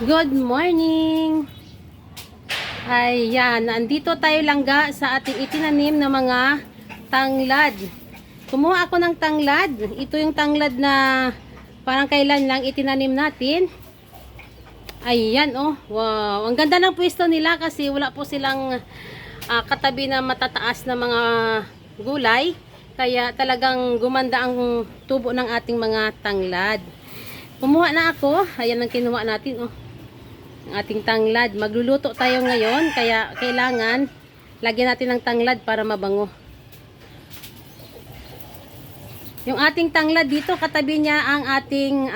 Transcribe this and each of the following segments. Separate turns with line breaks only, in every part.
Good morning! Ayan, nandito tayo langga sa ating itinanim na mga tanglad. Kumuha ako ng tanglad. Ito yung tanglad na parang kailan lang itinanim natin. Ayan, oh. Wow. Ang ganda ng pwesto nila kasi wala po silang katabi na matataas na mga gulay. Kaya talagang gumanda ang tubo ng ating mga tanglad. Kumuha na ako. Ayan ang kinuha natin, oh. Ang ating tanglad. Magluluto tayo ngayon, kaya kailangan lagyan natin ng tanglad para mabango. Yung ating tanglad dito, katabi niya ang ating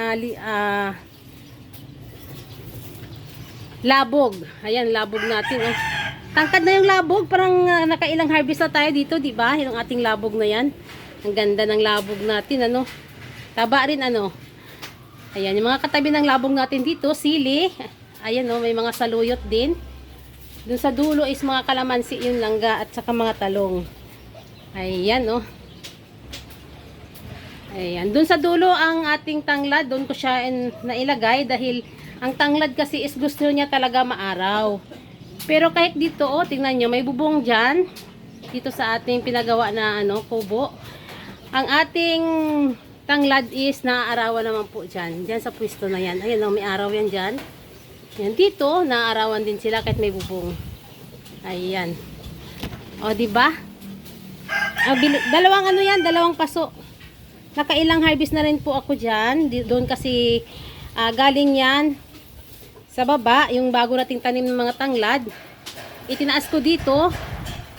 labog. Ayan, labog natin. Oh. Tangkad na yung labog, parang nakailang harvest na tayo dito, di ba? Yung ating labog na yan. Ang ganda ng labog natin, ano? Taba rin, ano? Ayan, yung mga katabi ng labog natin dito, sili. Ayan, oh, may mga saluyot din. Doon sa dulo is mga kalamansi, yung langga at saka mga talong. Ayan, oh. Ayan, doon sa dulo ang ating tanglad, doon ko siya nailagay dahil ang tanglad kasi is gusto niya talaga maaraw. Pero kahit dito, oh, tingnan nyo, may bubong dyan. Dito sa ating pinagawa na kubo. Ang ating tanglad is naaarawan naman po dyan. Dyan sa pwesto na yan. Ayan, oh, may araw yan dyan. Yan dito, naaarawan din sila kahit may bubong. Ayan. O, diba? Dalawang dalawang paso. Nakailang harvest na rin po ako dyan. Doon kasi galing yan sa baba, yung bago nating tanim ng mga tanglad. Itinaas ko dito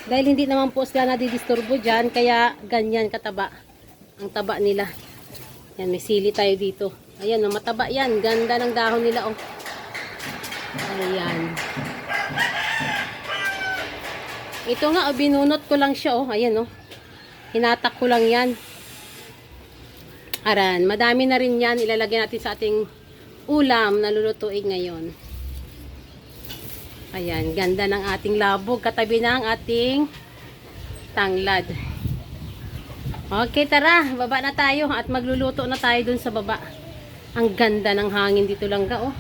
dahil hindi naman po sila nadidisturbo dyan, kaya ganyan kataba ang taba nila. Yan, may sili tayo dito. Ayan, oh, mataba yan. Ganda ng dahon nila, oh. Ayan. Ito nga, oh, binunot ko lang siya, oh. Ayan, oh. Hinatak ko lang yan. Aran, madami na rin yan. Ilalagay natin sa ating ulam na lulutuin ngayon. Ayan, ganda ng ating labog. Katabi na ang ating tanglad. Okay, tara. Baba na tayo at magluluto na tayo dun sa baba. Ang ganda ng hangin dito langga, oh.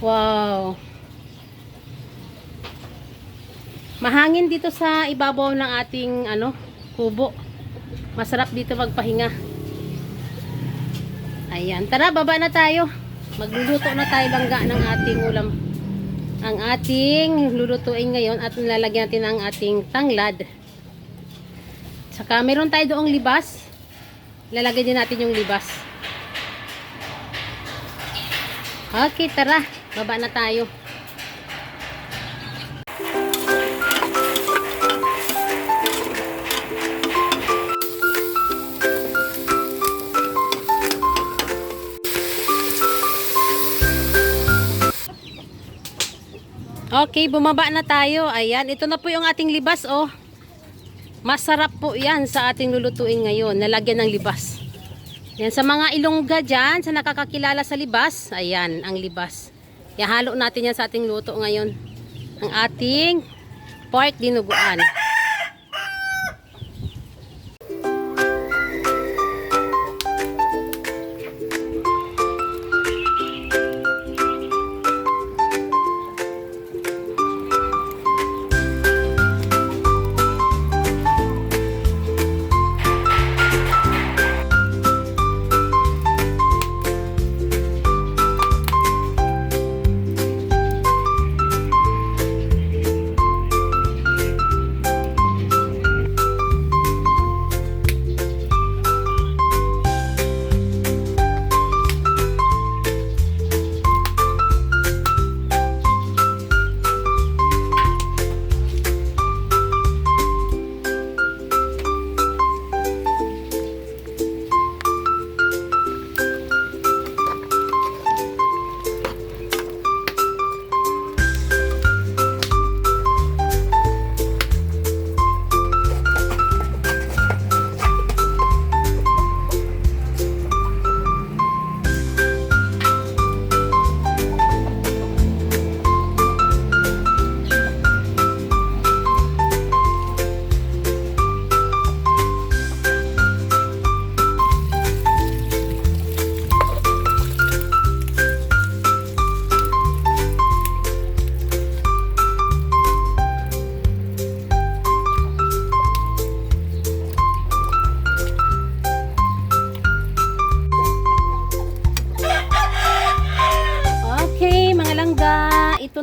Wow. Mahangin dito sa ibabaw ng ating kubo. Masarap dito magpahinga. Ayan, tara baba na tayo. Magluluto na tayo langga ng ating ulam. Ang ating lulutuin ngayon at nilalagyan natin ang ating tanglad. Saka meron tayo doong libas. Lalagay din natin yung libas. Okay, tara. Baba na tayo. Okay, bumaba na tayo. Ayan, ito na po yung ating libas, oh. Masarap po yan sa ating lulutuin ngayon. Nalagyan ng libas. Yan, sa mga ilongga dyan, sa nakakakilala sa libas, ayan, ang libas. Ihalo natin yan sa ating luto ngayon. Ang ating pork dinuguan.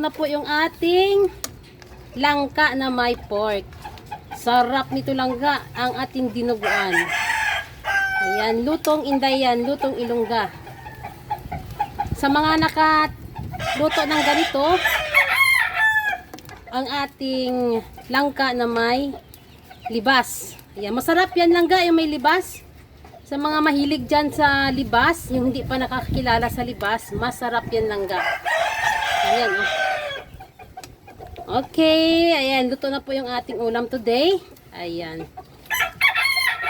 na po yung ating langka na may pork. Sarap nito langga, ang ating dinuguan. Ayan, lutong Inday yan, lutong Ilongga. Sa mga nakaluto ng ganito, ang ating langka na may libas. Ayan, masarap yan langga, yung may libas. Sa mga mahilig dyan sa libas, yung hindi pa nakakilala sa libas, masarap yan langga. Ayan, oh. Okay, ayan, luto na po yung ating ulam today. Ayan.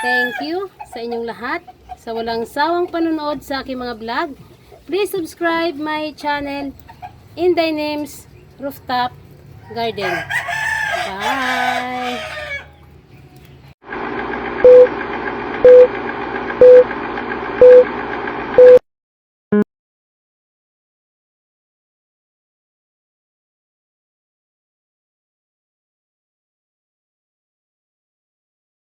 Thank you sa inyong lahat sa walang sawang panunood sa aking mga vlog. Please subscribe my channel, Inday Names Rooftop Garden. Bye!